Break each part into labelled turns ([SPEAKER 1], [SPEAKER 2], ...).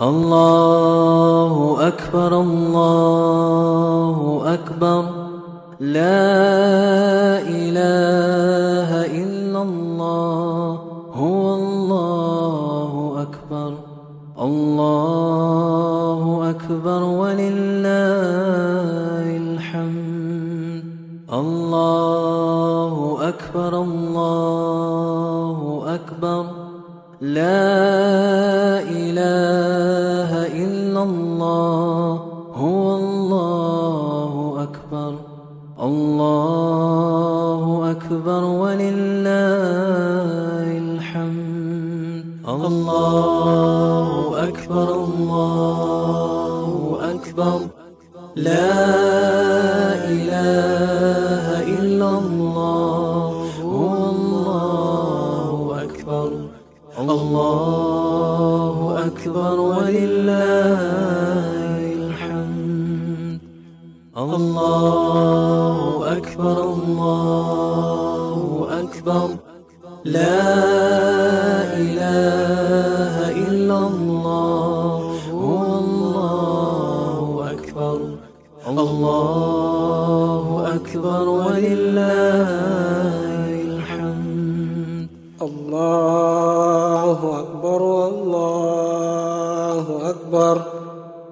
[SPEAKER 1] الله أكبر الله أكبر لا إله إلا الله هو الله أكبر الله أكبر ولله الحمد الله أكبر الله أكبر لا إله إلا الله هو الله أكبر الله أكبر ولله الحمد الله أكبر الله أكبر لا إله إلا الله هو الله أكبر الله أكبر ولله الحمد الله أكبر الله أكبر لا إله إلا الله هو الله أكبر الله أكبر ولله الحمد
[SPEAKER 2] الله أكبر الله أكبر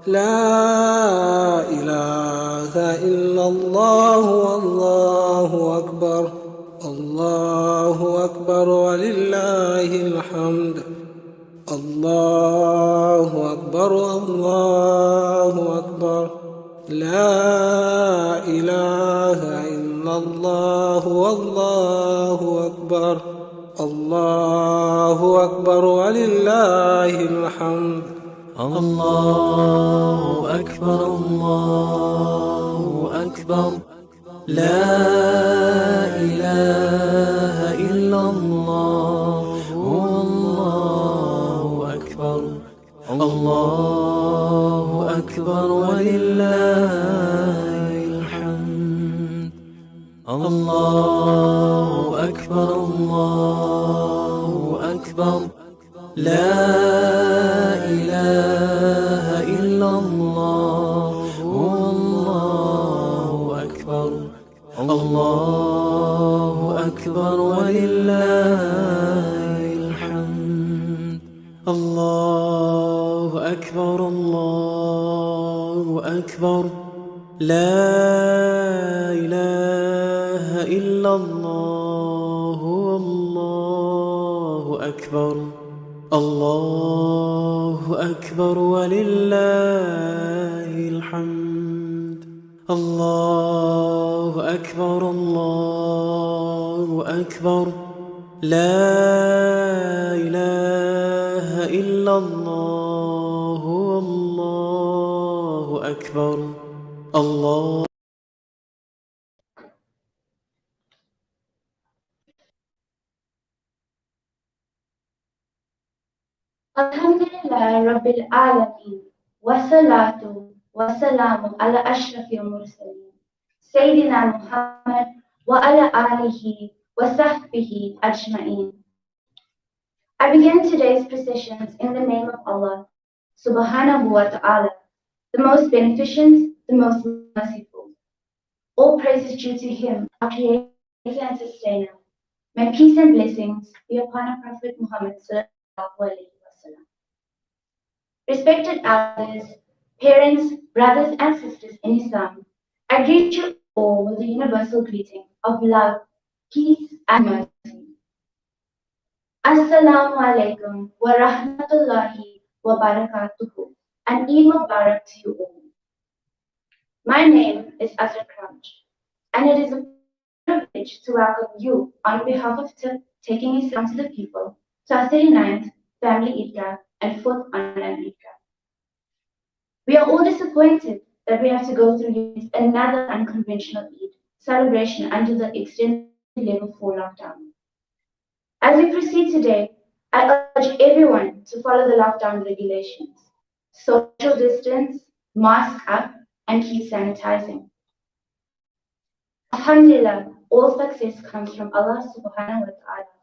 [SPEAKER 2] لا إله إلا الله والله أكبر الله أكبر ولله الحمد الله أكبر الله أكبر لا إله إلا الله والله أكبر الله أكبر ولله الحمد
[SPEAKER 1] الله أكبر الله أكبر لا إله إلا الله هو الله أكبر الله أكبر ولله الحمد الله أكبر الله أكبر لا إله إلا الله هو الله أكبر الله أكبر ولله الحمد الله أكبر الله أكبر لا إله إلا الله هو الله أكبر الله أكبر ولله الحمد الله أكبر الله أكبر لا إله إلا الله هو الله أكبر الله
[SPEAKER 3] Alhamdulillah Rabbil Alameen Wassalatu wassalamu ala ashrafil mursaleen Sayyidina Muhammad wa ala alihi wa sahbihi ajma'een. I begin today's processions in the name of Allah subhanahu wa ta'ala, the most beneficent, the most merciful. All praise is due to Him, our Creator and Sustainer. May peace and blessings be upon our Prophet Muhammad sallallahu alaihi wasallam. Respected elders, parents, brothers and sisters in Islam, I greet you all with the universal greeting of love, peace and mercy. Assalamu alaikum wa rahmatullahi wa barakatuhu, and Eid Mubarak to you all. My name is Azra Crouch, and it is a privilege to welcome you on behalf of TIP Taking Islam to the People to our 39th Family Eidgah and 4th Online Eidgah. We are all disappointed that we have to go through yet another unconventional Eid celebration under the extended level 4 lockdown. As we proceed today, I urge everyone to follow the lockdown regulations. Social distance, mask up, and keep sanitizing. Alhamdulillah, all success comes from Allah subhanahu wa ta'ala.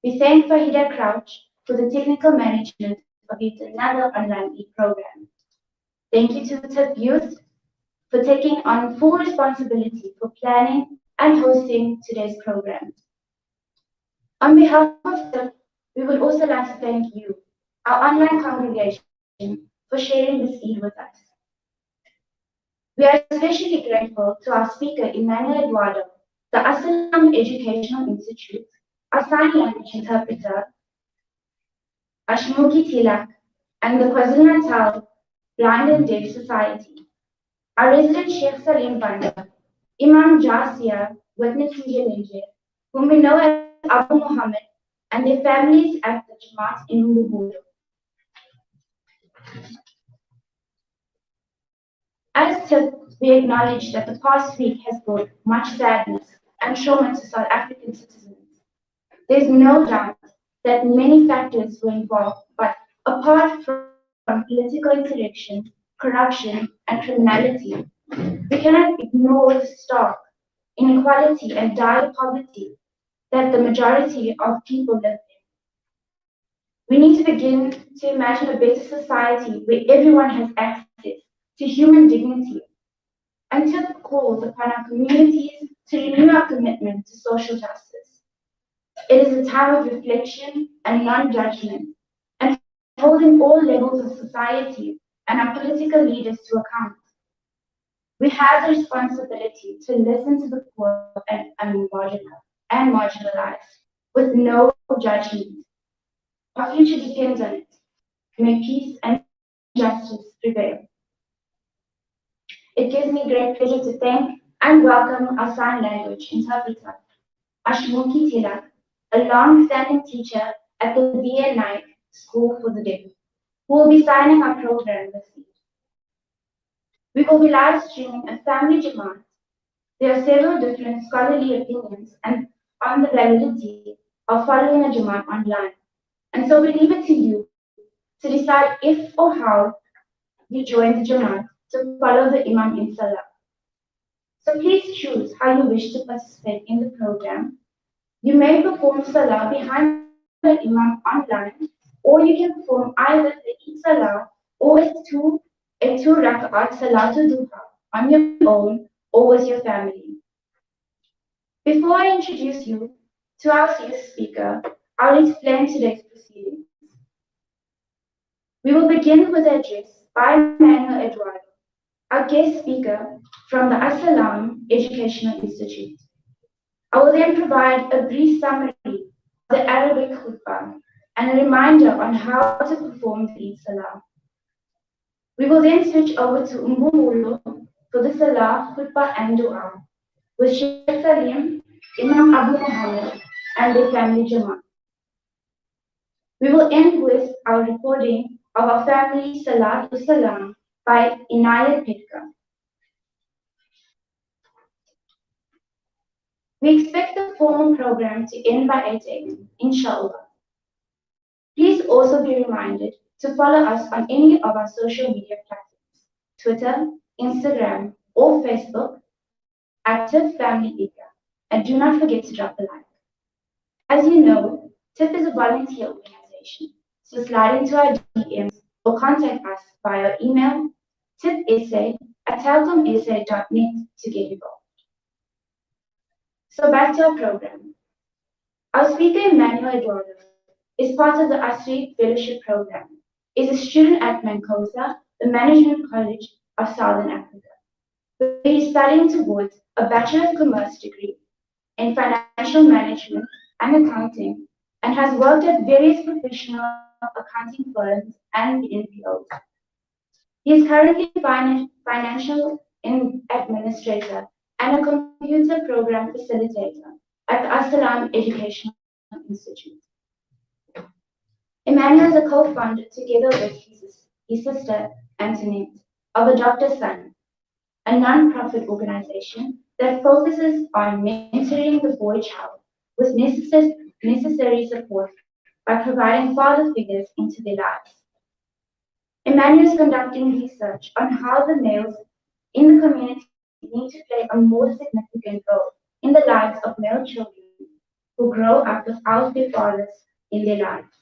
[SPEAKER 3] We thank Fahida Crouch for the technical management of yet another online Eid program. Thank you to TIP Youth for taking on full responsibility for planning and hosting today's program. On behalf of TIP, we would also like to thank you, our online congregation, for sharing this Eid with us. We are especially grateful to our speaker, Emmanuel Eduardo, the Asylum Educational Institute, our sign language interpreter, Ashmuki Tilak, and the KwaZulu-Natal Blind and Deaf Society. Our resident Sheikh Salim Banda, Imam Jasia, Witness Njelenje, whom we know as Abu Muhammad, and their families at the Jamaat in Mbubulu. As TIP, we acknowledge that the past week has brought much sadness and trauma to South African citizens. There is no doubt that many factors were involved, but apart from political insurrection, corruption, and criminality, we cannot ignore the stark inequality and dire poverty that the majority of people live in. We need to begin to imagine a better society where everyone has access to human dignity, and TIP calls upon our communities to renew our commitment to social justice. It is a time of reflection and non-judgment, and holding all levels of society and our political leaders to account. We have the responsibility to listen to the poor and marginalized with no judgment. Our future depends on it. May peace and justice prevail. It gives me great pleasure to thank and welcome our sign language interpreter, Ashmuki Tilak, a long-standing teacher at the BN9 School for the Deaf, who will be signing our program this week. We will be live streaming a family Jamaat. There are several different scholarly opinions on the validity of following a Jamaat online. And so we leave it to you to decide if or how you join the Jamaat to follow the Imam in Salah. So please choose how you wish to participate in the program. You may perform Salah behind the Imam online, or you can perform either the Eid Salah or a two rak'at Salatul Duha on your own or with your family. Before I introduce you to our guest speaker, I'll explain today's proceedings. We will begin with an address by Emmanuel Eduardo, our guest speaker from the Asylum Educational Institute. I will then provide a brief summary of the Arabic khutbah and a reminder on how to perform the Eid Salah. We will then switch over to Mbumulo for the Salah, khutbah and dua with Sheikh Salim, Imam Abu Muhammad and their family Jamaat. We will end with our recording of our family Salatul Salam by Inayat Eidgah. We expect the formal program to end by 8 a.m., inshallah. Please also be reminded to follow us on any of our social media platforms, Twitter, Instagram, or Facebook, at TIP Family Eidgah, and do not forget to drop a like. As you know, TIP is a volunteer organization, so slide into our DMs or contact us via email tipessay@telcomessay.net to get involved. So back to our program. Our speaker, Emmanuel Eduardo, is part of the ASRI Fellowship Program, is a student at Mancosa, the Management College of Southern Africa, where he is studying towards a Bachelor of Commerce degree in Financial Management and Accounting, and has worked at various professional accounting firms and NPOs. He is currently a financial administrator and a computer program facilitator at the Asylum Educational Institute. Emmanuel is a co-founder, together with his sister Antoinette, of Adopt a Son, a non-profit organization that focuses on mentoring the boy child with necessary support by providing father figures into their lives. Emmanuel is conducting research on how the males in the community need to play a more significant role in the lives of male children who grow up without their fathers in their lives.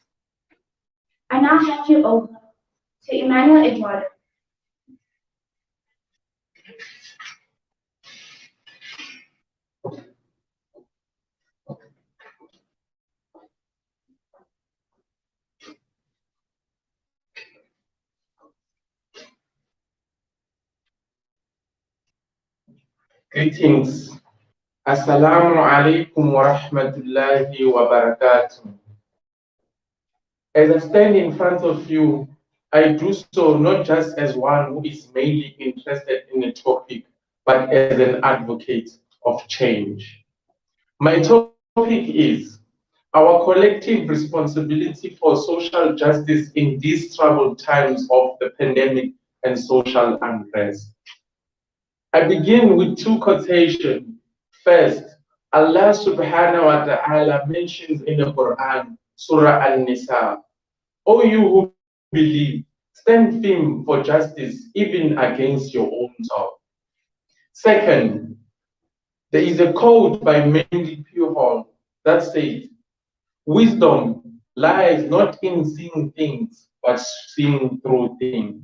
[SPEAKER 3] I now hand you over to Emmanuel Eduardo.
[SPEAKER 4] Greetings. Assalamu alaikum wa rahmatullahi wa barakatuh. As I stand in front of you, I do so not just as one who is mainly interested in a topic, but as an advocate of change. My topic is our collective responsibility for social justice in these troubled times of the pandemic and social unrest. I begin with two quotations. First, Allah subhanahu wa ta'ala mentions in the Quran, Surah An-Nisa, O you who believe, stand firm for justice even against your own self. Second, there is a quote by Mandy Pure that says, wisdom lies not in seeing things, but seeing through things.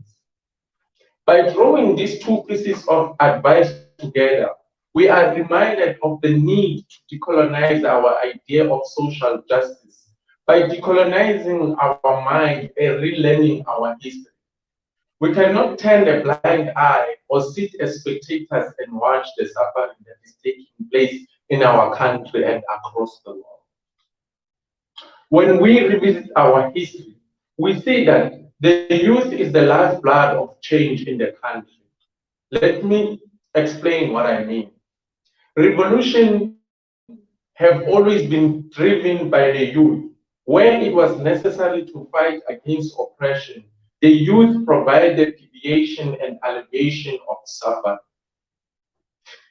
[SPEAKER 4] By drawing these two pieces of advice together, we are reminded of the need to decolonize our idea of social justice by decolonizing our mind and relearning our history. We cannot turn a blind eye or sit as spectators and watch the suffering that is taking place in our country and across the world. When we revisit our history, we see that the youth is the lifeblood of change in the country. Let me explain what I mean. Revolution have always been driven by the youth. Where it was necessary to fight against oppression, the youth provided mediation and alleviation of suffering.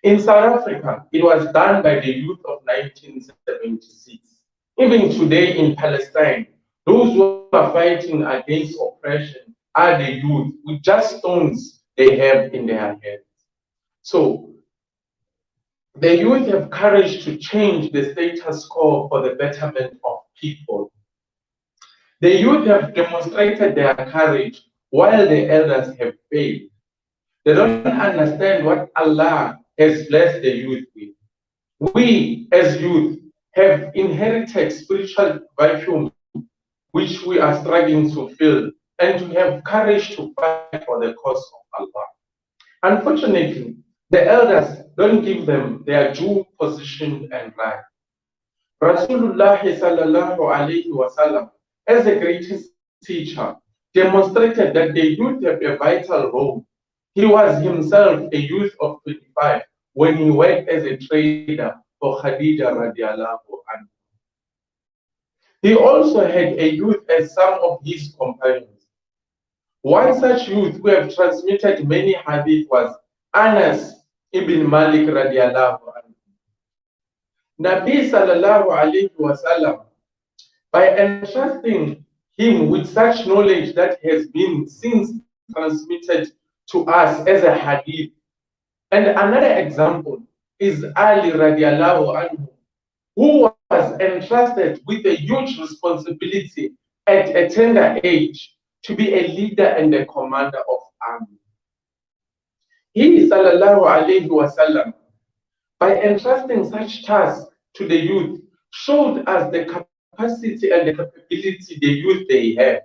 [SPEAKER 4] In South Africa, it was done by the youth of 1976. Even today in Palestine, those who are fighting against oppression are the youth with just stones they have in their hands. So the youth have courage to change the status quo for the betterment of people. The youth have demonstrated their courage while the elders have failed. They don't understand what Allah has blessed the youth with. We, as youth, have inherited spiritual vacuum which we are struggling to fill, and to have courage to fight for the cause of Allah. Unfortunately, the elders don't give them their due position and right. Rasulullah sallallahu alayhi wasallam, as the greatest teacher, demonstrated that the youth have a vital role. He was himself a youth of 25 when he worked as a trader for Khadija radiallahu anha. He also had a youth as some of his companions. One such youth who have transmitted many hadith was Anas ibn Malik radiallahu anhu. Nabi sallallahu alayhi wasallam, by entrusting him with such knowledge that has been since transmitted to us as a hadith. And another example is Ali radiallahu anhu, who was entrusted with a huge responsibility at a tender age to be a leader and a commander of army. He, sallallahu alayhi wasallam, by entrusting such tasks to the youth, showed us the capacity and the capability the youth they have.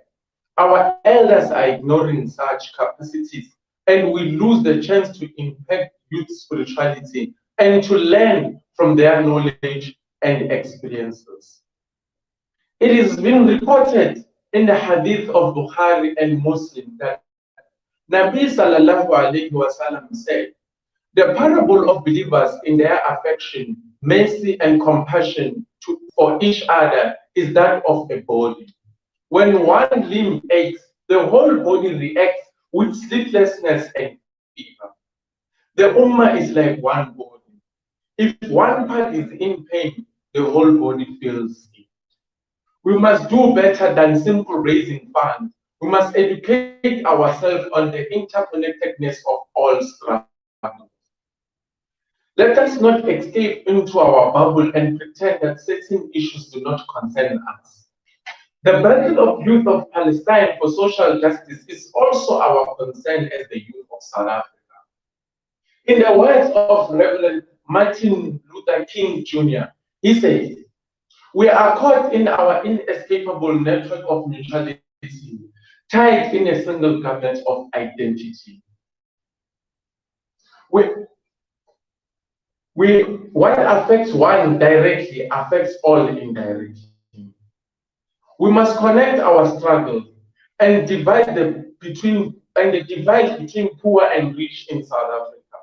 [SPEAKER 4] Our elders are ignoring such capacities, and we lose the chance to impact youth spirituality and to learn from their knowledge and experiences. It has been reported in the hadith of Bukhari and Muslim that Nabi sallallahu alayhi wasallam said, the parable of believers in their affection, mercy, and compassion for each other is that of a body. When one limb aches, the whole body reacts with sleeplessness and fever. The ummah is like one body. If one part is in pain, the whole body feels it. We must do better than simple raising funds. We must educate ourselves on the interconnectedness of all struggles. Let us not escape into our bubble and pretend that certain issues do not concern us. The battle of youth of Palestine for social justice is also our concern as the youth of South Africa. In the words of Reverend Martin Luther King Jr., he says, "We are caught in our inescapable network of mutuality, tied in a single garment of identity. We, what affects one directly affects all indirectly. We must connect our struggle and the divide between poor and rich in South Africa.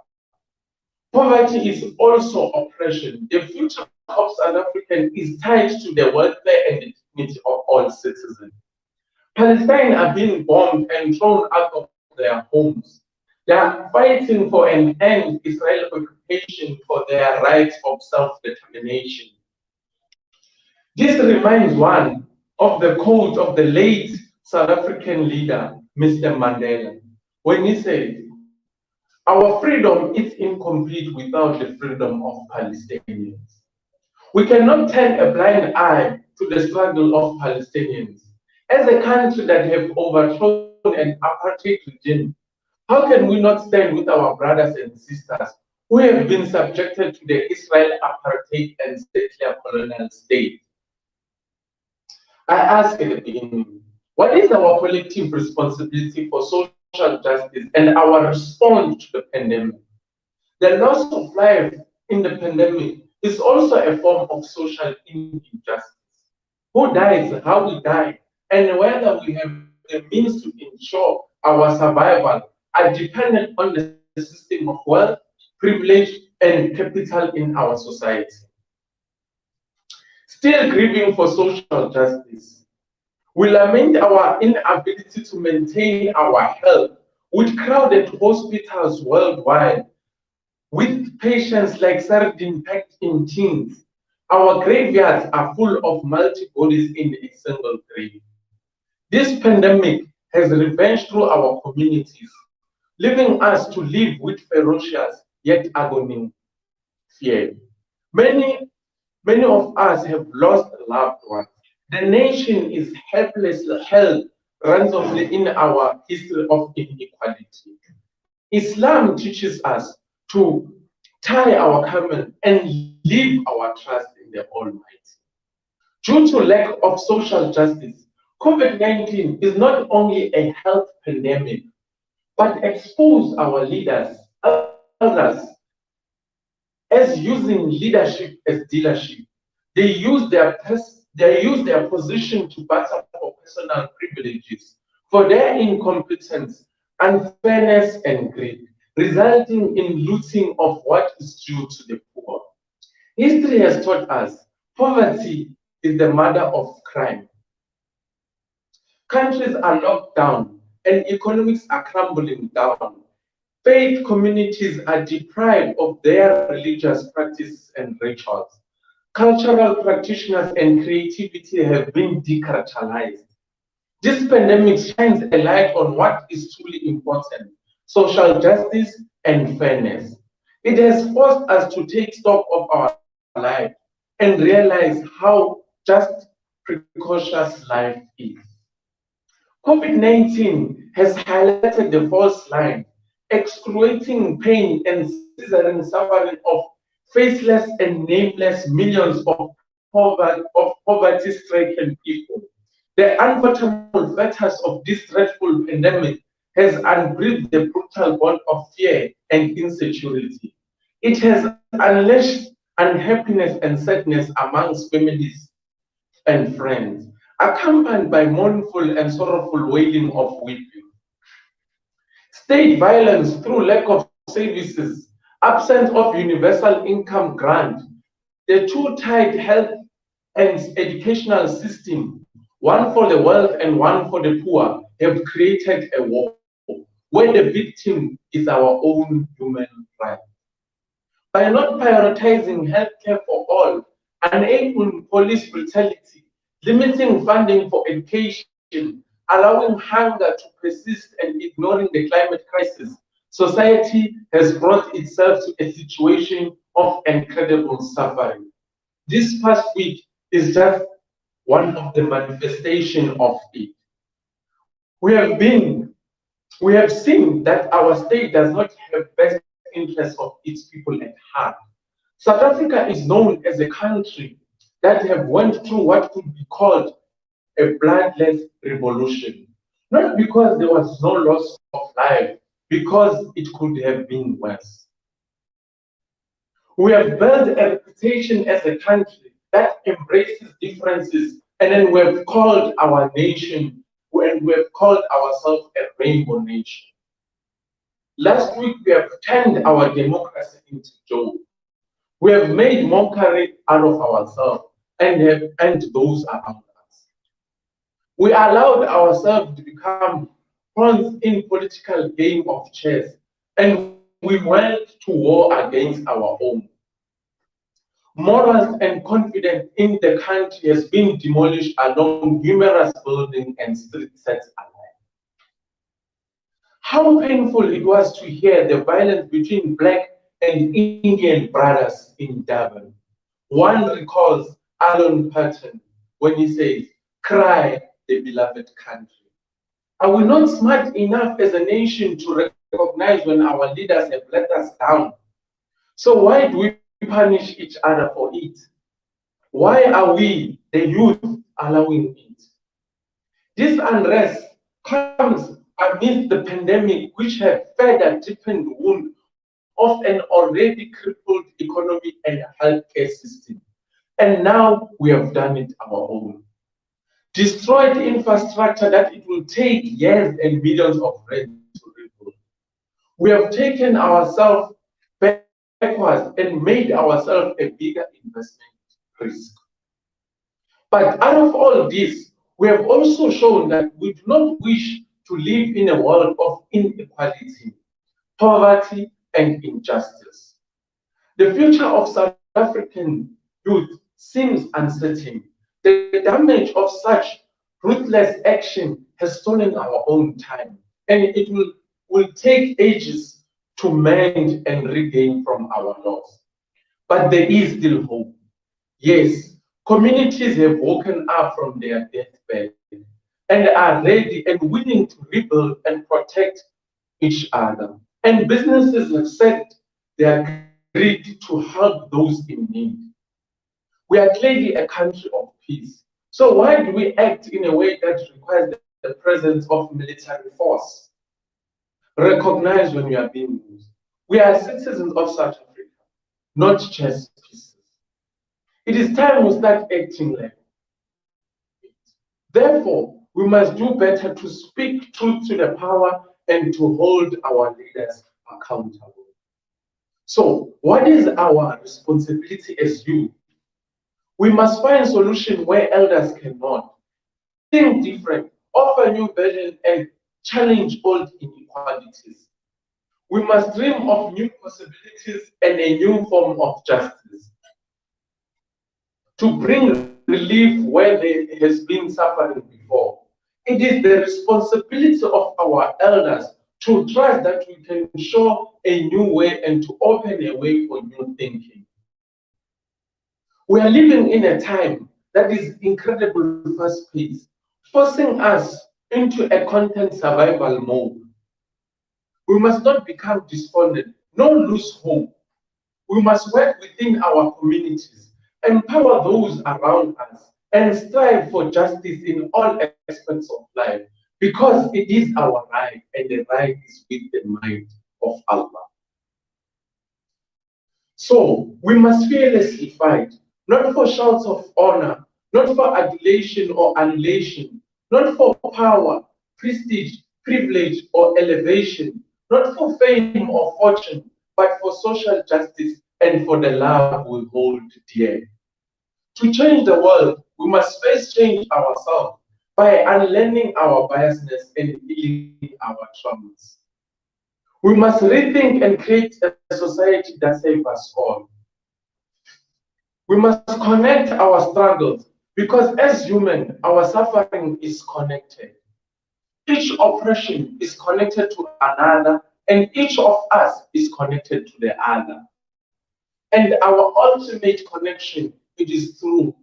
[SPEAKER 4] Poverty is also oppression. The future of South African is tied to the welfare and the dignity of all citizens. Palestine are being bombed and thrown out of their homes. They are fighting for an end Israeli occupation for their rights of self-determination. This reminds one of the quote of the late South African leader, Mr. Mandela, when he said, "Our freedom is incomplete without the freedom of Palestinians." We cannot turn a blind eye to the struggle of Palestinians. As a country that have overthrown an apartheid regime, how can we not stand with our brothers and sisters who have been subjected to the Israel apartheid and settler colonial state? I asked at the beginning, what is our collective responsibility for social justice and our response to the pandemic? The loss of life in the pandemic is also a form of social injustice. Who dies, how we die, and whether we have the means to ensure our survival are dependent on the system of wealth, privilege, and capital in our society. Still grieving for social justice, we lament our inability to maintain our health with crowded hospitals worldwide, with patients like sardine packed in tins. Our graveyards are full of multi-bodies in a single grave. This pandemic has revenged through our communities, leaving us to live with ferocious yet agony fear. Many of us have lost loved ones. The nation is helplessly held ransomly in our history of inequality. Islam teaches us to tie our camel and leave our trust in the Almighty. Due to lack of social justice, COVID-19 is not only a health pandemic, but exposed our leaders, elders, as using leadership as dealership. They use their position to battle for personal privileges, for their incompetence, unfairness, and greed, resulting in looting of what is due to the poor. History has taught us poverty is the mother of crime. Countries are locked down and economics are crumbling down. Faith communities are deprived of their religious practices and rituals. Cultural practitioners and creativity have been decharacterized. This pandemic shines a light on what is truly important: social justice and fairness. It has forced us to take stock of our life and realize how just precocious life is. COVID-19 has highlighted the false line, excruciating pain and scissoring suffering of faceless and nameless millions of poverty-stricken people. The unfathomable factors of this dreadful pandemic has unbreathed the brutal bond of fear and insecurity. It has unleashed unhappiness and sadness amongst families and friends, accompanied by mournful and sorrowful wailing of weeping. State violence through lack of services, absence of universal income grant, the two tied health and educational system, one for the wealth and one for the poor, have created a war where the victim is our own human right. By not prioritizing healthcare for all, enabling police brutality, limiting funding for education, allowing hunger to persist, and ignoring the climate crisis, society has brought itself to a situation of incredible suffering. This past week is just one of the manifestation of it. We have seen that our state does not have best interests of its people at heart. South Africa is known as a country that have went through what could be called a bloodless revolution. Not because there was no loss of life, because it could have been worse. We have built a reputation as a country that embraces differences, and then we have called our nation, and we have called ourselves a rainbow nation. Last week, we have turned our democracy into joke. We have made mockery out of ourselves and those around us. We allowed ourselves to become pawns in political game of chess, and we went to war against our own. Morals and confidence in the country has been demolished along numerous buildings and street sets alike. How painful it was to hear the violence between Black and Indian brothers in Durban. One recalls Alan Patton when he says, "Cry, the beloved country." Are we not smart enough as a nation to recognize when our leaders have let us down? So why do we punish each other for it? Why are we, the youth, allowing it? This unrest comes amidst the pandemic, which have further deepened the wound of an already crippled economy and healthcare system. And now we have done it our own. Destroyed infrastructure that it will take years and millions of rands to rebuild. We have taken ourselves backwards and made ourselves a bigger investment risk. But out of all this, we have also shown that we do not wish to live in a world of inequality, poverty, and injustice. The future of South African youth seems uncertain. The damage of such ruthless action has stolen our own time, and it will take ages to mend and regain from our loss. But there is still hope. Yes, communities have woken up from their deathbed and are ready and willing to rebuild and protect each other. And businesses have said they are ready to help those in need. We are clearly a country of peace. So why do we act in a way that requires the presence of military force? Recognize when you are being used. We are citizens of South Africa, not chess pieces. It is time we start acting like it. Therefore, we must do better to speak truth to the power and to hold our leaders accountable. So, what is our responsibility as youth? We must find solutions where elders cannot. Think different, offer new vision, and challenge old inequalities. We must dream of new possibilities and a new form of justice to bring relief where there has been suffering before. It is the responsibility of our elders to trust that we can show a new way and to open a way for new thinking. We are living in a time that is incredibly fast-paced, forcing us into a content survival mode. We must not become despondent, nor lose hope. We must work within our communities, empower those around us, and strive for justice in all aspects of life, because it is our right, and the right is with the might of Allah. So we must fearlessly fight, not for shouts of honor, not for adulation or annihilation, not for power, prestige, privilege, or elevation, not for fame or fortune, but for social justice and for the love we hold dear. To change the world, we must first change ourselves by unlearning our biasness and healing our traumas. We must rethink and create a society that saves us all. We must connect our struggles because as human, our suffering is connected. Each oppression is connected to another, and each of us is connected to the other. And our ultimate connection, it is through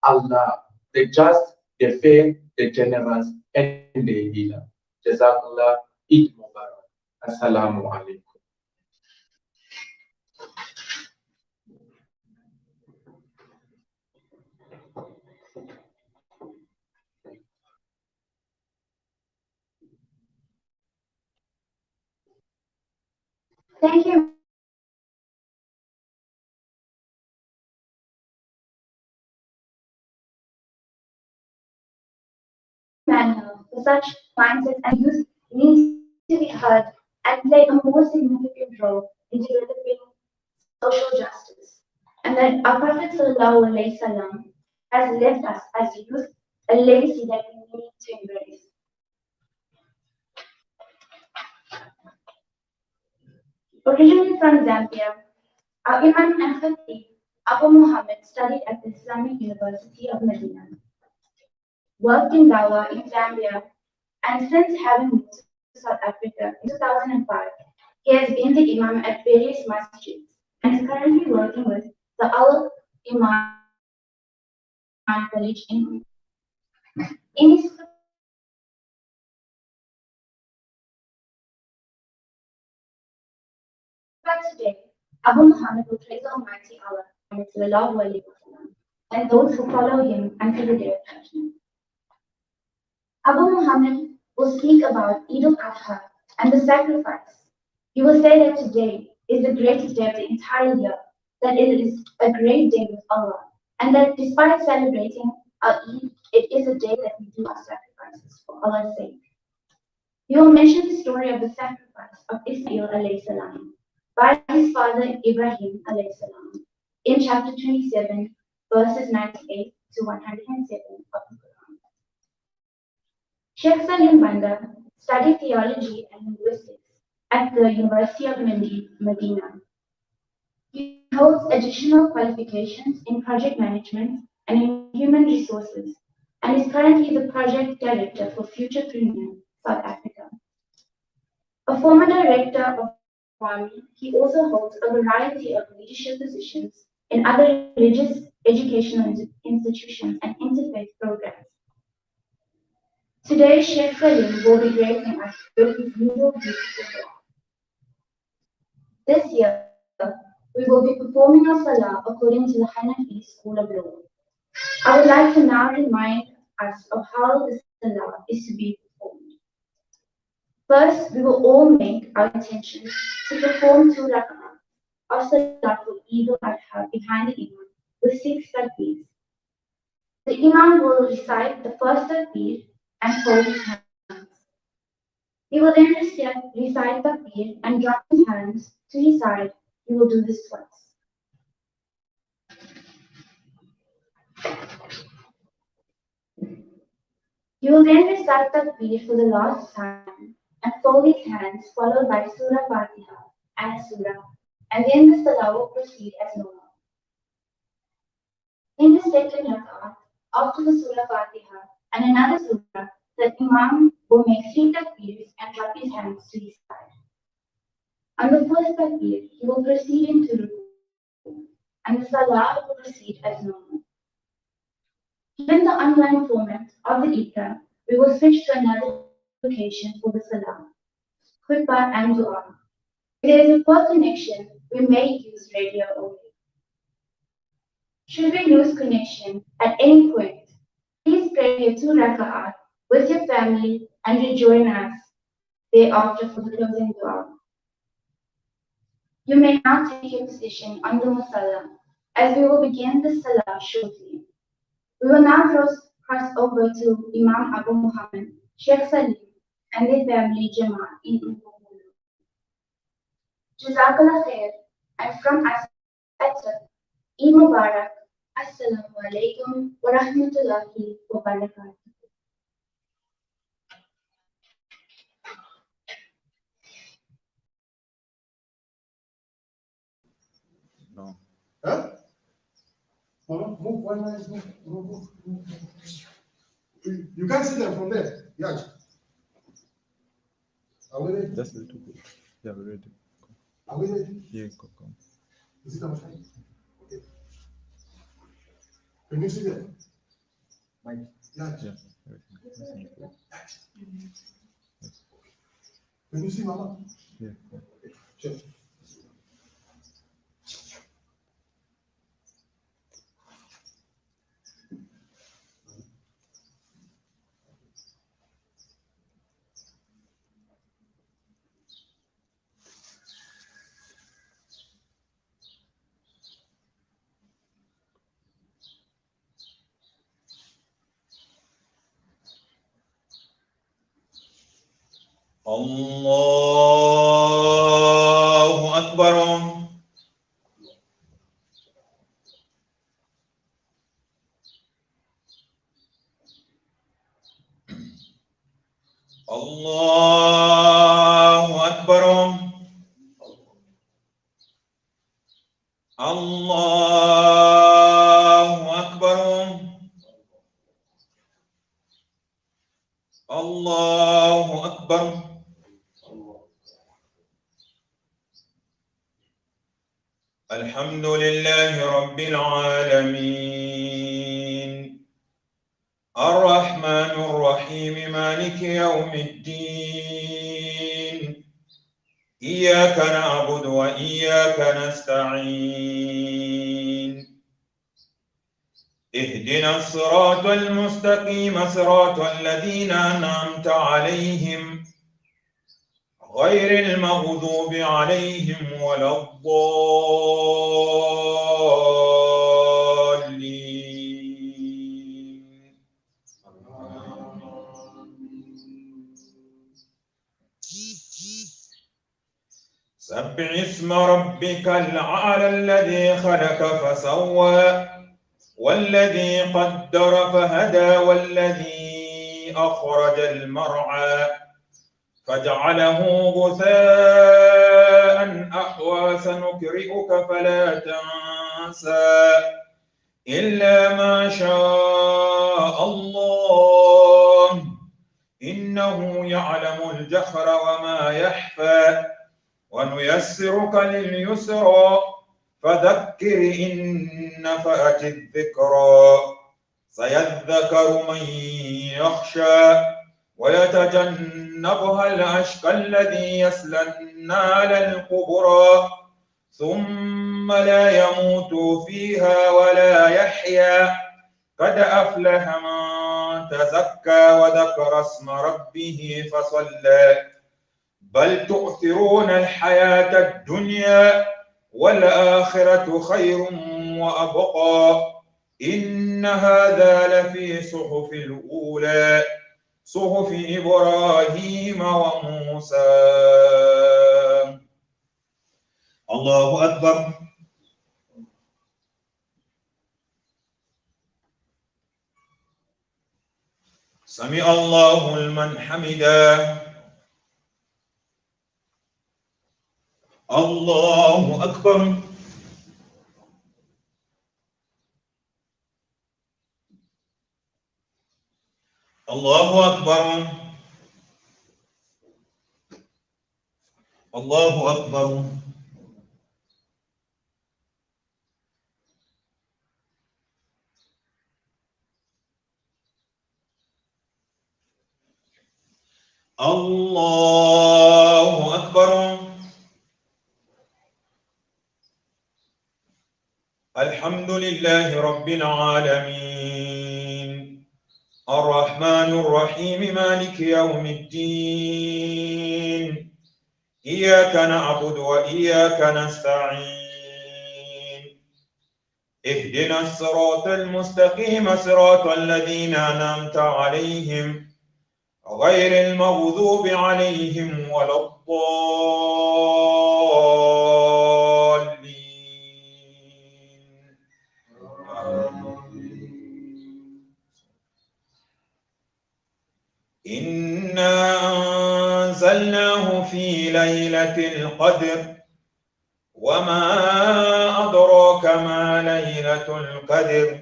[SPEAKER 4] Allah. the just, the fair, the generous, and the healer. Jazakallah, Eid Mubarak. Assalamu alaikum.
[SPEAKER 3] Thank you, Manuel, for such mindsets and youth need to be heard and play a more significant role in developing social justice. And that our Prophet ﷺ has left us as youth a legacy that we need to embrace. Originally from Zambia, our Imam and Khatib, Abu Muhammad, studied at the Islamic University of Medina, worked in Dawah in Zambia, and since having moved to South Africa in 2005, he has been the Imam at various masjids and is currently working with the Al Iman College in his today, Abu Muhammad will praise Almighty Allah and those who follow him until the day of judgment. Abu Muhammad will speak about Eid-ul-Adha and the sacrifice. He will say that today is the greatest day of the entire year, that it is a great day with Allah, and that despite celebrating our Eid, it is a day that we do our sacrifices for Allah's sake. He will mention the story of the sacrifice of Ismail alayhi salam by his father Ibrahim alayhi salam in chapter 27, verses 98 to 107 of the Quran. Sheikh Salim Banda studied theology and linguistics at the University of Medina. He holds additional qualifications in project management and in human resources, and is currently the project director for Futurepreneur South Africa. A former director of Army, he also holds a variety of leadership positions in other religious educational institutions and interfaith programs. Today, Sheikh Salim will be gracing us with his usual beautiful work. This year, we will be performing our Salah according to the Hanafi school of law. I would like to now remind us of how the Salah is to be performed. First, we will all make our intention to perform 2 rak'ahs of Salah for Eid-ul-Adha behind the Imam with 6 takbeers. The Imam will recite the first takbeer and fold his hands. He will then recite takbeer and drop his hands to his side. He will do this twice. He will then recite takbeer for the last time and fold his hands, followed by Surah Fatiha and Surah, and then the Salah will proceed as normal. In the second rak'ah, after the Surah Fatiha and another Surah, the Imam will make 3 takbeers and drop his hands to his side. On the first takbeer, he will proceed into ruku, and the Salah will proceed as normal. Given the online format of the Eidgah, we will switch to another location for the Salah, khutbah and dua. If there is a poor connection, we may use radio only. Should we lose connection at any point, please pray your 2 raka'at with your family and rejoin us thereafter for the closing dua. You may now take your position on the musalla as we will begin the Salah shortly. We will now cross over to Imam Abu Muhammad, Sheikh Salim, and their family Jamaat in Ubuntu. Jazakallah khair, and from us at Eid Mubarak, Assalamu alaikum wa rahmatullahi wa barakatuh.
[SPEAKER 5] No.
[SPEAKER 6] Huh? Move, one line, move. You can't see them from there. Yeah. Are we ready?
[SPEAKER 5] Just a little bit. Yeah, we're ready.
[SPEAKER 6] Are we ready?
[SPEAKER 5] Yeah, come.
[SPEAKER 6] Is it outside? Okay. Can you see them? Yeah.
[SPEAKER 5] Yeah, everything is good.
[SPEAKER 6] Can you see Mama?
[SPEAKER 5] Yeah.
[SPEAKER 6] Sure.
[SPEAKER 7] الله أكبر. الله أكبر. الله أكبر. الله أكبر. الحمد لله رب العالمين الرحمن الرحيم مالك يوم الدين إياك نعبد وإياك نستعين اهدنا الصراط المستقيم صراط الذين أنعمت عليهم غير المغضوب عليهم ولا الضالين. سبح اسم ربك الأعلى الذي خلق فسوى والذي قدر فهدى والذي أخرج المرعى فجعله غثاء أحوى سنقرئك فلا تنسى إلا ما شاء الله إنه يعلم الجهر وما يخفى ونيسرك لليسرى فذكر إن نفعت الذكرى سيذكر من يخشى ويتجنبها الأشقى الذي يصلى النار الكبرى ثم لا يموت فيها ولا يحيا قد أفلح من تزكى وذكر اسم ربه فصلى بل تؤثرون الحياة الدنيا والآخرة خير وأبقى إن هذا لفي صحف الأولى صحف إبراهيم وموسى. الله أكبر. سمع الله لمن حمده. الله أكبر. الله أكبر. الله أكبر. الله أكبر. الحمد لله رب العالمين الرحمن الرحيم مالك يوم الدين إياك نعبد وإياك نستعين اهدنا الصراط المستقيم صراط الذين أنعمت عليهم غير المغضوب عليهم ولا الضالين. إنا أنزلناه في ليلة القدر وما أدراك ما ليلة القدر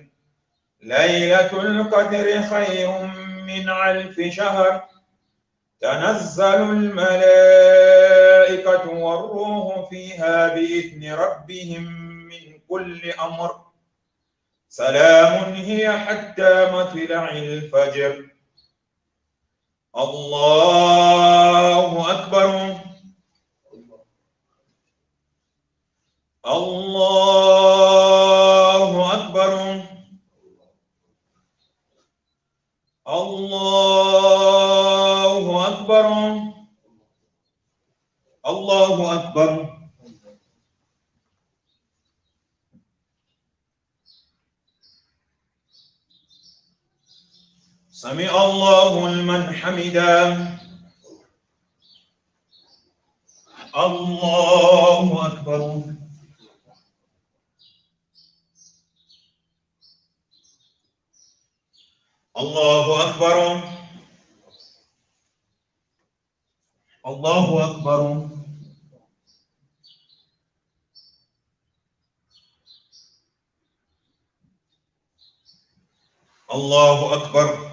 [SPEAKER 7] ليلة القدر خير من 1000 شهر تنزل الملائكة والروح فيها بإذن ربهم من كل أمر سلام هي حتى مطلع الفجر. الله أكبر. الله أكبر. الله أكبر. الله أكبر. سمع الله لمن حمده. الله أكبر. الله أكبر. الله أكبر. الله أكبر.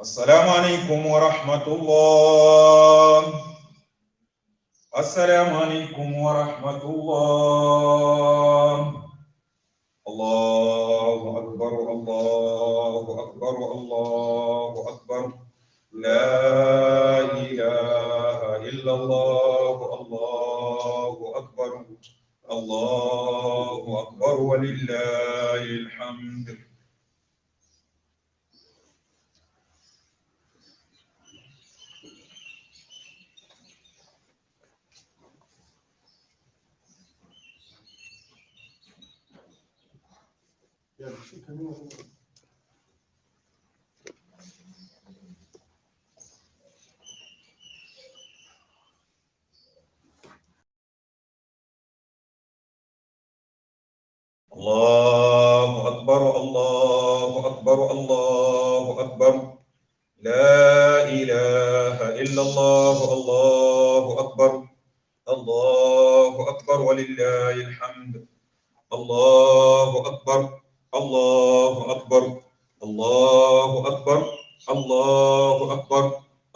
[SPEAKER 7] السلام عليكم ورحمة الله. السلام عليكم ورحمة الله. الله أكبر. الله أكبر. الله أكبر. لا إله إلا الله. الله أكبر. الله أكبر ولله الحمد. الله أكبر. الله أكبر. الله أكبر. لا إله إلا الله. الله أكبر. الله أكبر ولله الحمد. الله أكبر. الله أكبر. الله أكبر. الله أكبر.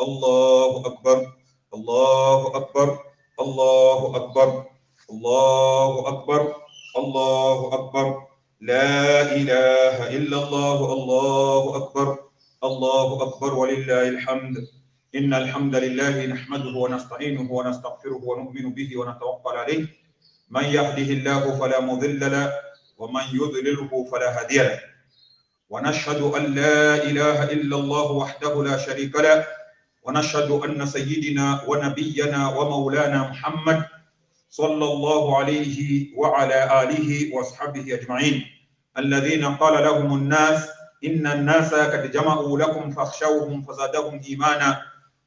[SPEAKER 7] الله أكبر. الله أكبر. الله أكبر. الله أكبر. الله أكبر. لا إله إلا الله. الله أكبر. الله أكبر ولله الحمد. إن الحمد لله نحمده ونستعينه ونستغفره ونؤمن به ونتوكل عليه. من يهده الله فلا مضل له ومن يضلله فلا هادي له. ونشهد أن لا إله إلا الله وحده لا شريك له. ونشهد أن سيدنا ونبينا ومولانا محمد صلى الله عليه وعلى آله وأصحابه أجمعين الذين قال لهم الناس إن الناس قد جمعوا لكم فاخشوهم فزادهم إيمانا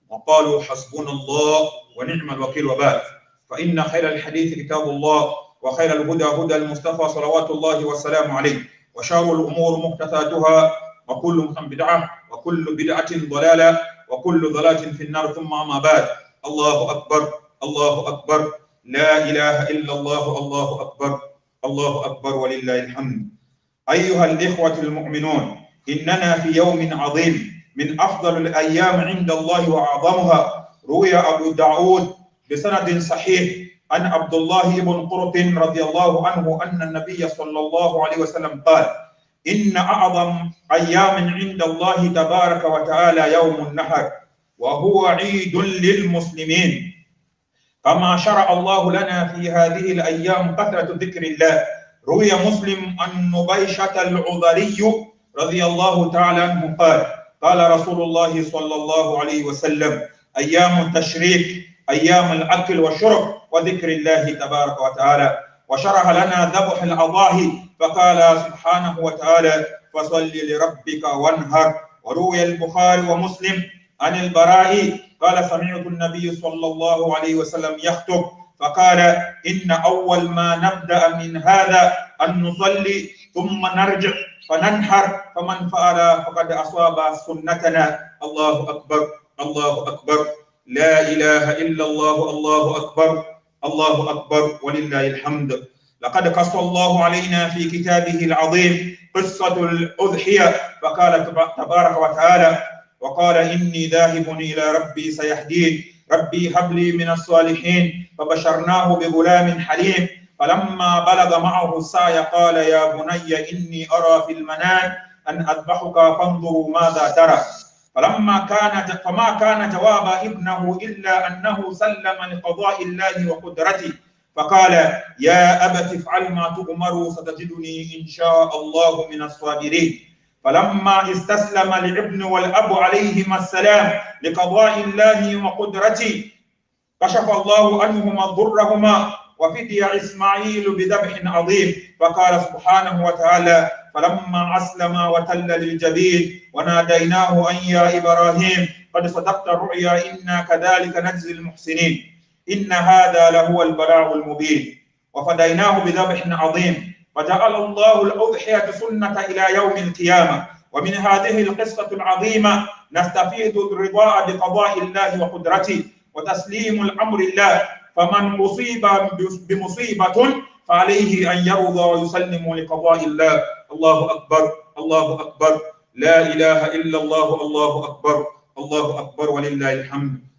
[SPEAKER 7] وقالوا حسبنا الله ونعم الوكيل. وبعد، فإن خير الحديث كتاب الله وخير الهدى هدى المصطفى صلوات الله والسلام عليه، وشر الأمور محدثاتها وكل محدثة بدعة وكل بدعة ضلالة وكل ضلالة في النار. ثم أما بعد، الله أكبر. الله أكبر. لا إله إلا الله. الله أكبر. الله أكبر ولله الحمد. أيها الإخوة المؤمنون، إننا في يوم عظيم من أفضل الأيام عند الله وأعظمها. روي أبو داود بسند صحيح عن عبد الله بن قرط رضي الله عنه أن النبي صلى الله عليه وسلم قال: إن أعظم أيام عند الله تبارك وتعالى يوم النحر، وهو عيد للمسلمين. كما شرع الله لنا في هذه الأيام كثرة ذكر الله. روي مسلم عن نبيشة العذري رضي الله تعالى عنه قال: قال رسول الله صلى الله عليه وسلم: أيام التشريك أيام الأكل والشرب وذكر الله تبارك وتعالى. وشرح لنا ذبح الأضاحي فقال سبحانه وتعالى: فصل لربك وانهر. وروي البخاري ومسلم عن البراء قال سمعت النبي صلى الله عليه وسلم يخطب فقال إن أول ما نبدأ من هذا أن نصلي ثم نرجع فننحر فمن فعل فقد أصاب سنتنا. الله أكبر الله أكبر لا إله إلا الله الله أكبر الله أكبر ولله الحمد. لقد قص الله علينا في كتابه العظيم قصة الأضحية فقال تبارك وتعالى وقال إني ذاهب إلى ربي سيهدين ربي هب لي من الصالحين فبشرناه بغلام حليم فلما بلغ معه السعي قال يا بني إني أرى في المنام أن أذبحك فانظروا ماذا ترى فما كان جواب ابنه إلا أنه سلم لقضاء الله وقدرته فقال يا أبت افعل ما تؤمر ستجدني إن شاء الله من الصابرين. فلما استسلم الابن والأب عليهما السلام لقضاء الله وقدرته كشف الله عنهما ضرهما وفدي إسماعيل بذبح عظيم فقال سبحانه وتعالى فلما أسلم وتل للجبين وناديناه أن يا إبراهيم قد صدقت الرؤيا إنا كذلك نجزي المحسنين إن هذا لهو البلاغ المبين وفديناه بذبح عظيم. وجعل الله الأضحية سنة إلى يوم القيامة. ومن هذه القصة العظيمة نستفيد الرضا بقضاء الله وقدرته وتسليم الأمر الله فمن أصيب بمصيبة فعليه أن يرضى ويسلم لقضاء الله. الله أكبر الله أكبر لا إله إلا الله الله أكبر الله أكبر ولله الحمد.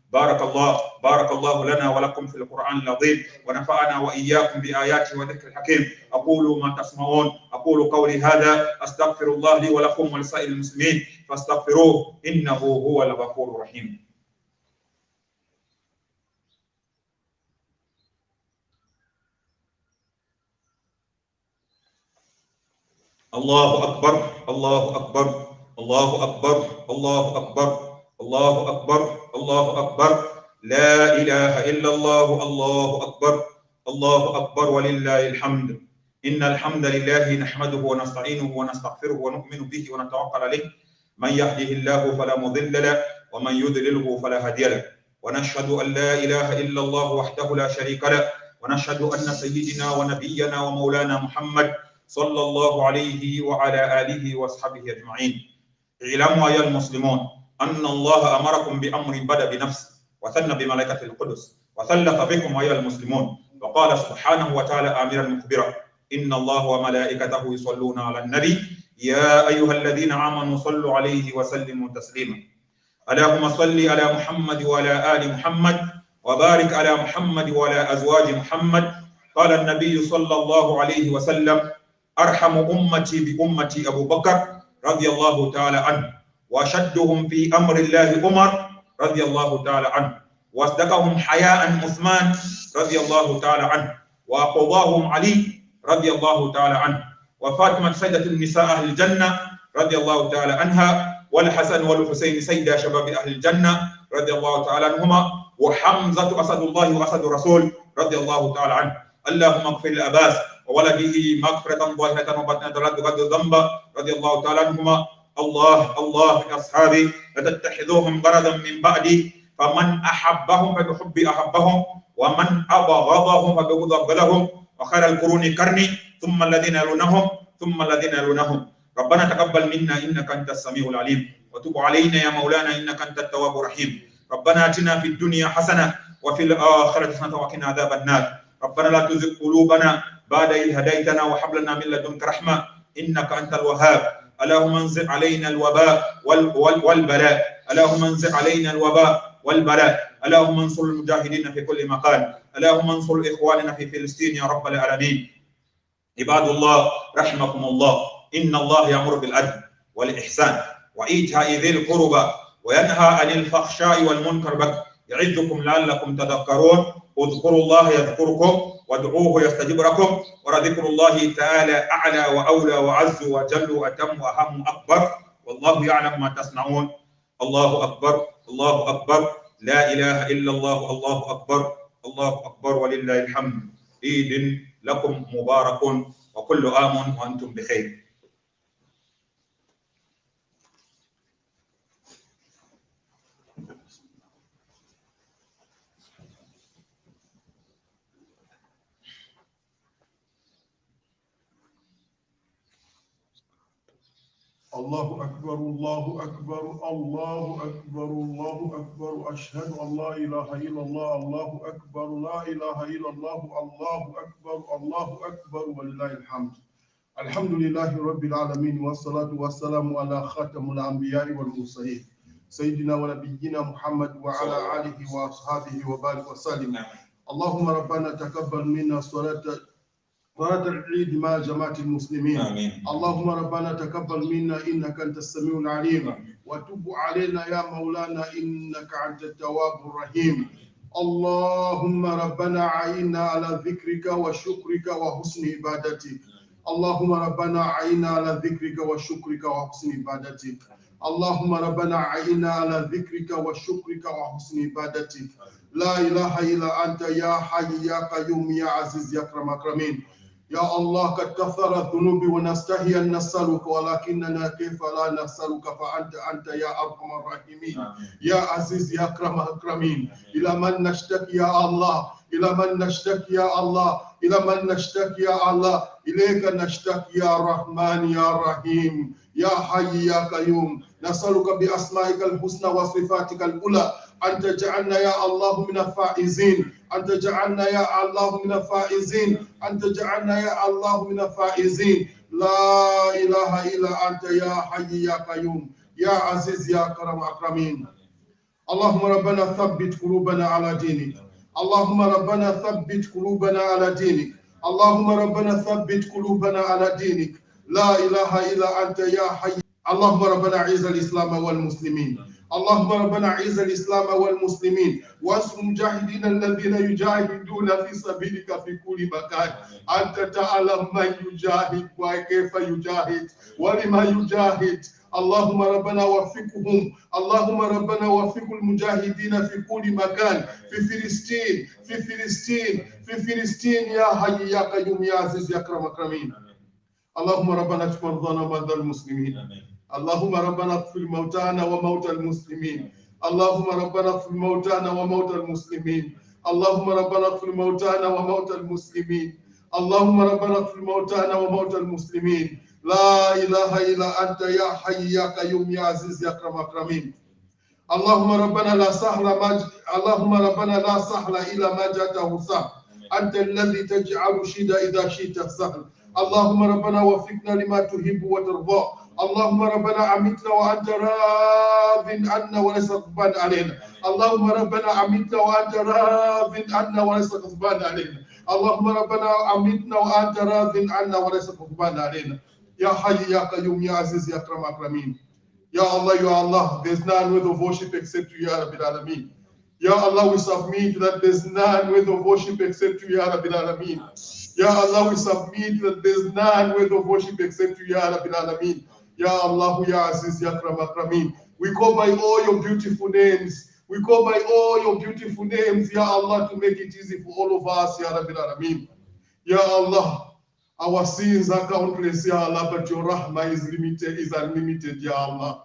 [SPEAKER 7] بارك الله لنا ولكم في القرآن العظيم ونفعنا وإياكم بآياته وذكر الحكيم. أقول ما تسمعون أقول قولي هذا أستغفر الله لي ولكم ولسائر المسلمين فاستغفروه إنه هو الغفور الرحيم. الله أكبر الله أكبر الله أكبر الله أكبر الله أكبر الله أكبر لا إله إلا الله الله أكبر الله أكبر ولله الحمد. إن الحمد لله نحمده ونستعينه ونستغفره ونؤمن به ونتوكل عليه من يهده الله فلا مضل له ومن يضلله فلا هادي له ونشهد أن لا إله إلا الله وحده لا شريك له ونشهد أن سيدنا ونبينا ومولانا محمد صلى الله عليه وعلى آله وأصحابه أجمعين. اعلموا أيها المسلمون أن الله أمركم بأمر بدأ بنفسه وثنى بملائكة القدس وثلث بكم أيها المسلمون وقال سبحانه وتعالى آمرا مخبرا إن الله وملائكته يصلون على النبي يا أيها الذين آمنوا صلوا عليه وسلموا تسليما. اللهم صل على محمد وعلى آل محمد وبارك على محمد وعلى أزواج محمد. قال النبي صلى الله عليه وسلم أرحم أمتي بأمتي أبو بكر رضي الله تعالى عنه وأشدهم في أمر الله عمر رضي الله تعالى عنه وأصدقهم حياء عثمان رضي الله تعالى عنه وأقضاهم علي رضي الله تعالى عنه وفاطمة سيدة النساء أهل الجنة رضي الله تعالى عنها والحسن والحسين سيدا شباب أهل الجنة رضي الله تعالى عنهما وحمزة أسد الله وأسد الرسول رضي الله تعالى عنه. اللهم اغفر لأباس وولده مغفرة ظاهرة وباطنة بغض الذنب رضي الله تعالى عنهما. الله يا أصحابي لا تتخذوهم غرضا من بعدي فمن أحبهم فبحبي أحبهم ومن أبغضهم فببغض لهم وخير القرون قرني ثم الذين يلونهم ثم الذين يلونهم. ربنا تقبل منا إنك أنت السميع العليم وتب علينا يا مولانا إنك أنت التواب الرحيم. ربنا آتنا في الدنيا حسنة وفي الآخرة حسنة وقنا عذاب النار. ربنا لا تزغ قلوبنا بعد إذ هديتنا وهب لنا من لدنك رحمة إنك أنت الوهاب. اللهم انزل علينا الوباء والبلاء اللهم انزل علينا الوباء والبلاء. اللهم انصر المجاهدين في كل مكان. اللهم انصر إخواننا في فلسطين يا رب العالمين. عباد الله رحمكم الله إن الله يأمر بالعدل والإحسان وإيتاء ذي القربى وينهى عن الفحشاء والمنكر يعظكم لعلكم تذكرون. اذكروا الله يذكركم وادعوه يستجب لكم ولذكر الله تعالى أعلى وأولى وعز وجل وأتم وأهم أكبر والله يعلم ما تصنعون. الله أكبر الله أكبر لا إله إلا الله الله أكبر الله أكبر ولله الحمد. عيد لكم مبارك وكل عام وأنتم بخير.
[SPEAKER 6] الله أكبر الله أكبر الله أكبر الله أكبر أشهد أن لا إله إلا الله الله أكبر لا إله إلا الله الله أكبر الله أكبر ولله الحمد. الحمد لله رب العالمين والصلاة والسلام على خاتم الأنبياء والمرسلين سيدنا ونبينا محمد وعلى آله وأصحابه وبارك وسلم. اللهم ربنا تقبل منا صلاة العيد مع جماعة المسلمين. آمين. اللهم ربنا تقبل منا إنك أنت السميع العليم. آمين. وتب علينا يا مولانا إنك أنت التواب الرحيم. اللهم ربنا عينا على ذكرك وشكرك وحسن عبادتك. اللهم ربنا عينا على ذكرك وشكرك وحسن عبادتك. اللهم ربنا عينا على ذكرك وشكرك وحسن عبادتك. لا إله إلا أنت يا حي يا قيوم يا عزيز يا أكرم أكرمين. يا الله قد كثر الذنوب ونستحي أن نسألك ولكننا كيف لا نسألك فأنت يا أرحم الراحمين. يا عزيز يا أكرم أكرمين. إلى من نشتكي يا الله إلى من نشتكي يا الله إلى من نشتكي يا الله إليك نشتكي يا رحمن يا رحيم يا حي يا قيوم. نسألك بأسمائك الحسنى وصفاتك الأولى أن تجعلنا يا الله من الفائزين أن تجعلنا يا الله من الفائزين أن تجعلنا يا الله من الفائزين. لا إله إلا أنت يا حي يا قيوم يا عزيز يا أكرم أكرمين. اللهم ربنا ثبت قلوبنا على دينك. اللهم ربنا ثبت قلوبنا على دينك. اللهم ربنا ثبت قلوبنا على دينك. لا إله إلا أنت يا حي. اللهم ربنا أعز الإسلام والمسلمين. اللهم ربنا أعز الإسلام والمسلمين وانصر المجاهدين الذين يجاهدون في سبيلك في كل مكان. أنت تعلم من يجاهد وكيف يجاهد ولما يجاهد. اللهم ربنا وفقهم. اللهم ربنا وفق المجاهدين في كل مكان في فلسطين في فلسطين في فلسطين يا حي يا قيوم يا عزيز يا أكرم أكرمين. اللهم ربنا اشف مرضانا ومرضى المسلمين. اللهم ربنا اغفر موتانا وموتى المسلمين. اللهم ربنا اغفر موتانا وموتى المسلمين. اللهم ربنا اغفر موتانا وموتى المسلمين. اللهم ربنا اغفر موتانا وموتى المسلمين. لا إله إلا أنت يا حي يا قيوم يا عزيز يا أكرم أكرمين. اللهم ربنا لا سهل اللهم ربنا لا سهل إلا ما جاءته سهل. أنت الذي تجعل الشيء إذا شئت سهل. اللهم ربنا وفقنا لما تحب وترضى. اللهم ربنا أمتنا وأنت راض عنا وليس غضبان علينا. اللهم ربنا أمتنا وأنت راض عنا وليس غضبان علينا. اللهم ربنا أمتنا وأنت راض عنا وليس غضبان علينا. يا حي يا قيوم يا عزيز يا أكرم أكرمين. Ya Allah, Ya Allah, there's none worth of worship except you, Ya Rabbil Alameen. Ya Allah, we submit that there's none worth of worship except you, Ya Rabbil Alameen. Ya Allah, we submit that there's none worth of worship except you, Ya Rabbil Alameen. Ya Allah, Ya Aziz, Ya Akram Akrameen. We call by all your beautiful names. We call by all your beautiful names, Ya Allah, to make it easy for all of us, Ya Rabbil Alameen. Ya Allah, our sins are countless, Ya Allah, but your rahmah is unlimited, Ya Allah.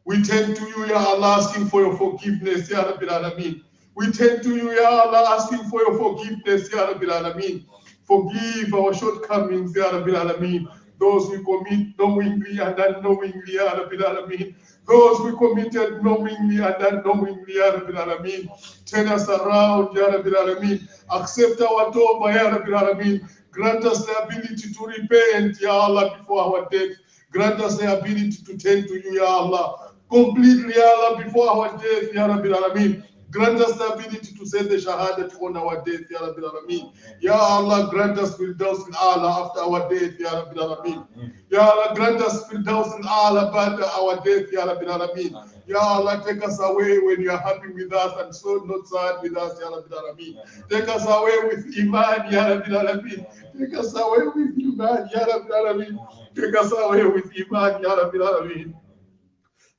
[SPEAKER 6] We turn to you, Ya Allah, asking for your forgiveness, Ya Rabbil Alameen. We turn to you, Ya Allah, asking for your forgiveness, Ya Rabbil Alameen. Forgive our shortcomings, Ya Rabbil Alameen. Those we commit knowingly and unknowingly, Ya Rabbil Alameen. Those we committed knowingly and unknowingly, Ya Rabbil Alameen. Turn us around, Ya Rabbil Alameen. Accept our tawbah, Ya Rabbil Alameen. Grant us the ability to repent, Ya Allah, before our death. Grant us the ability to turn to you, Ya Allah. Completely, Ya Allah, before our death, Ya Rabbil Alameen. Grant us the ability to say the Shahada on our death, Ya Rabbil Alameen. Ya Allah, grant us Firdaus in Allah after our death, Ya Rabbil Alameen. Ya Allah, grant us Firdaus in Allah after our death, Ya Rabbil Alameen. Ya Allah, take us away when you are happy with us and so not sad with us, Ya Rabbil Alameen. Take us away with Iman, Ya Rabbil Alameen. Take us away with Iman, Ya Rabbil Alameen. Take us away with Iman, Ya Rabbil Alameen.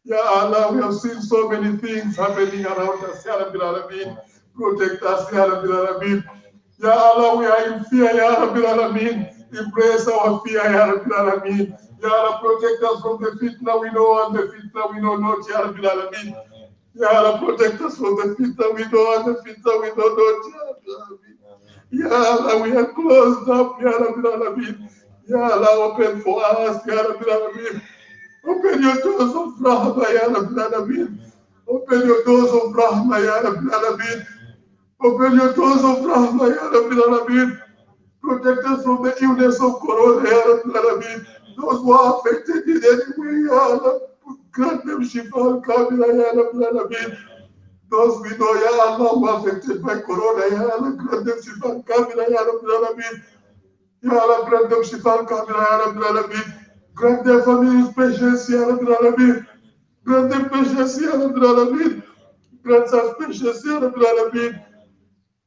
[SPEAKER 6] Ya Allah, we have seen so many things happening around us, Ya Rabbil Alameen. Protect us, Ya Rabbil Alameen. Ya Allah, we are in fear, Ya Rabbil Alameen. Embrace our fear, Ya Rabbil Alameen. Ya Allah, protect us from the fitna we know and the fitna we know not, Ya Rabbil Alameen. Ya Allah, protect us from the fitna we know and the fitna we know not, Ya Rabbil Alameen. Ya Allah, we are closed up, Ya Rabbil Alameen. Ya Allah, open for us, Ya Rabbil Alameen. Open your doors of Rahmah, Ya Rabbil Alameen. Open your doors of Rahmah, Ya Rabbil Alameen. Open your doors of Rahmah, Ya Rabbil Alameen. Protect us from the illness of Corona, Ya Rabbil Alameen. Those who are affected in any way, Ya Allah, grant them Shifa al-Kamila, Ya Rabbil Alameen. Those we know, Ya Allah, who are affected by Corona, Ya Allah, grant them Shifa al-Kamila, Ya Rabbil Alameen. Ya Allah, grant them Shifa al-Kamila, Ya Rabbil Alameen. Grant their families patience, Ya Rabbil Alameen. Grant them patience, Ya Rabbil Alameen. Grant us patience, Ya Rabbil Alameen.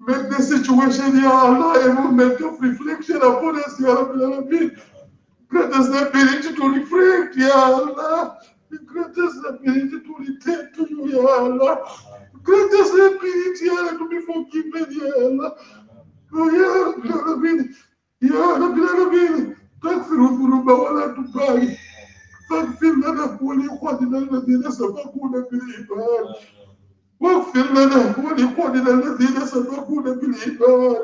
[SPEAKER 6] Make the situation, Ya Allah, a moment of reflection upon us, Ya Rabbil Alameen. Grant us the ability to reflect, Ya Allah. Grant us the ability to return to you, Ya Allah. Grant us the ability, Ya Allah, to be forgiven, Ya Allah. Oh, Ya Rabbil Alameen. Ya Rabbil Alameen. تغفر الذنوب ولا تبالي فاغفر لنا ولإخواننا الذين سبقونا بالإيمان واغفر لنا ولإخواننا الذين سبقونا بالإيمان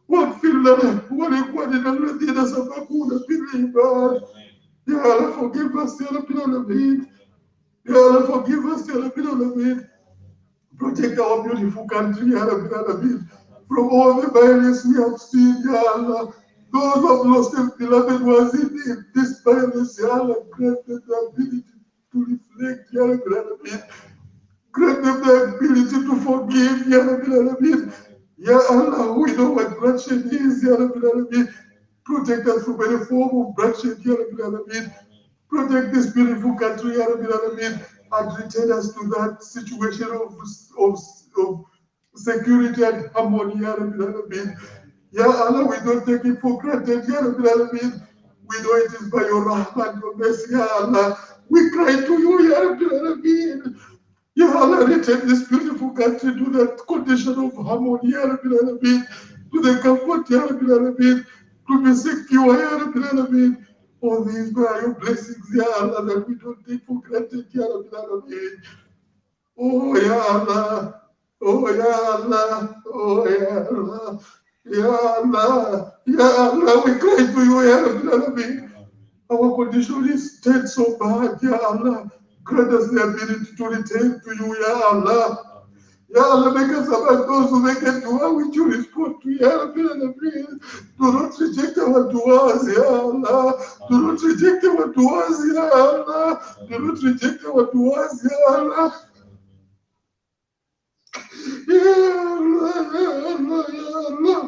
[SPEAKER 6] واغفر لنا ولإخواننا الذين سبقونا بالإيمان يا Allah forgive us يا رب العالمين يا Allah forgive us يا رب العالمين protect our beautiful country يا رب العالمين from all the violence we have seen يا Allah. Those who have lost their beloved ones in this violence, Ya Allah, grant them the ability to reflect, Ya Rabbil Alameen. Grant them the ability to forgive, Ya Rabbil Alameen. Ya Allah, we know what bloodshed is, Ya Rabbil Alameen. Protect us from any form of bloodshed, Ya Rabbil Alameen. Protect this beautiful country, Ya Rabbil Alameen, and return us to that situation of security and harmony, Ya Rabbil Alameen. Ya Allah, we don't take it for granted, Ya Rabbil Alameen. We know it is by your rahman, your mercy, Ya Allah. We cry to you, Ya Rabbil Alameen. Ya Allah, return this beautiful country to that condition of harmony, Ya Rabbil Alameen. To the comfort, Ya Rabbil Alameen. To be secure, Ya Rabbil Alameen. All these are your blessings, Ya Allah, that we don't take for granted, Ya Rabbil Alameen. Oh, Ya Allah. Oh, Ya Allah. Oh, Ya Allah. Ya Allah. Ya Allah, we cry to you, Ya Rabbil Alameen. Our condition is dead so bad, Ya Allah. Grant us the ability to return to you, Ya Allah. Ya Allah, make us among those who make a dua which you respond to, Ya Rabbil Alameen. Do not reject our duas, Ya Allah. Do not reject our duas, Ya Allah. Do not reject our duas, Ya Allah. Ya Allah, Ya Allah, Ya Allah.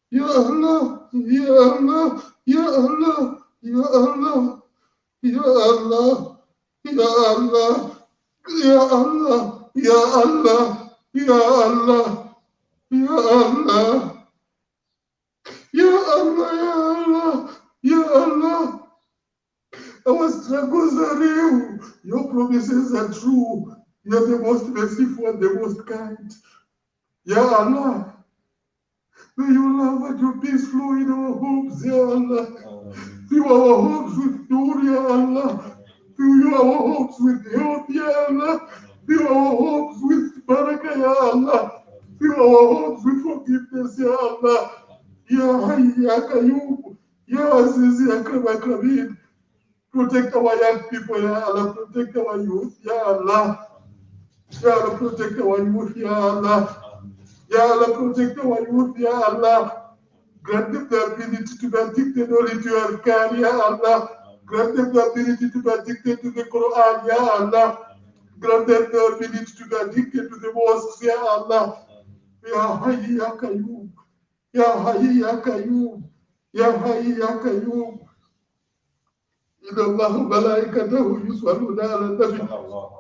[SPEAKER 6] Ya Allah, Ya Allah, Ya Allah, Ya Allah, Ya Allah, Ya Allah, Ya Allah, Ya Allah, Ya Allah, Ya Allah, Ya Allah, Ya Allah. Our struggles are real. Your promises are true. You are the most merciful and the most kind. Ya Allah. May your love and your peace flow in our homes, Ya Allah. Fill our homes with nur, Ya Allah. Fill our homes with health, Ya Allah. Fill our homes with barakah, Ya Allah. Fill our homes with forgiveness, Ya Allah. Ya Hayy, Ya Qayyum, Ya Aziz, Ya Akram Akramin. Protect our young people, Ya Allah. Protect our youth, Ya Allah. Ya Allah, protect our youth, Ya Allah. Ya Allah, protect our youth, Ya Allah. Grant them the ability to be addicted only to your care, Ya Allah. Grant them the ability to be addicted to the Quran, Ya Allah. Grant them the ability to be addicted to the mosques, Ya Allah. Ya Hayy, Ya Qayyum. Ya Hayy, Ya Qayyum. Ya Hayy, Ya Qayyum. إن الله وملائكته يصلون على النبي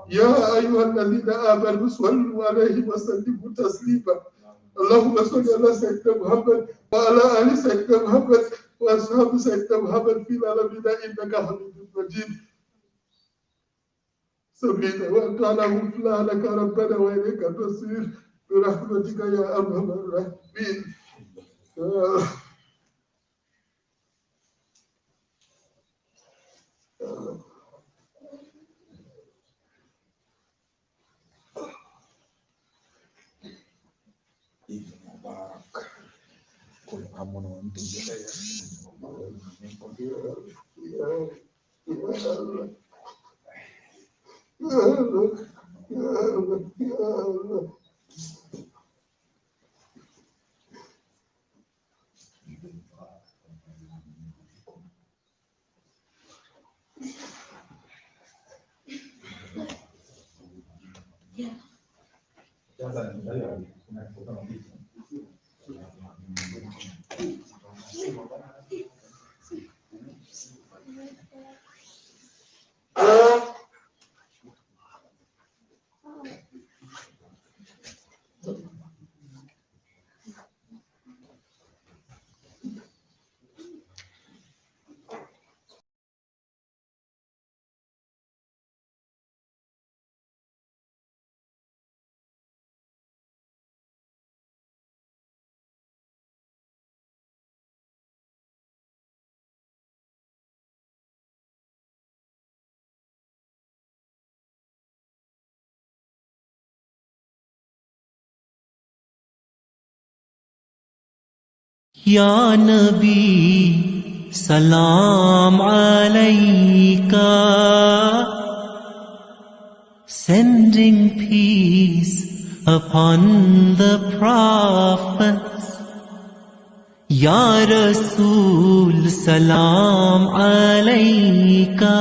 [SPEAKER 6] يا أيها الذين آمنوا صلوا عليه وسلموا تسليما اللهم صل على سيدنا محمد وعلى آل سيدنا محمد وأصحاب سيدنا محمد في العالمين إنك حميد مجيد سبحانك وأنت على غفرانك ربنا وإليك المصير برحمتك يا أرحم الراحمين.
[SPEAKER 5] Eid Mubarak. Kul amanu wa antum bi khair.
[SPEAKER 6] Ya Allah.
[SPEAKER 8] Ya Nabi, Salam Alayka, sending peace upon the prophets. Ya Rasul, Salam Alayka,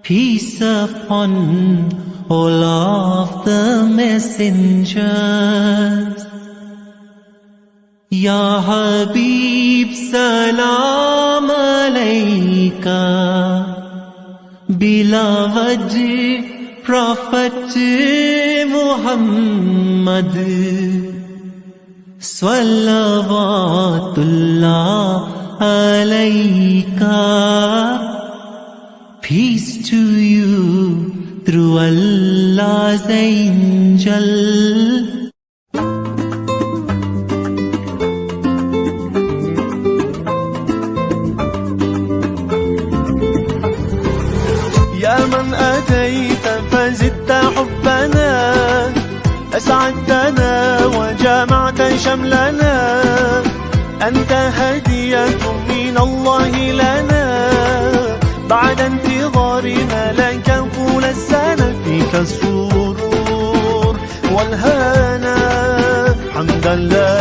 [SPEAKER 8] peace upon all of the messengers. Ya Habib, Salam Alayka, beloved Prophet Muhammad, Salawatullah Alayka, peace to you through Allah's angel.
[SPEAKER 1] يا من أتيت فزدت حبنا، أسعدتنا وجمعت شملنا، أنت هدية من الله لنا، بعد انتظارنا لك طول السنة، فيك السرور والهنا، حمدا لله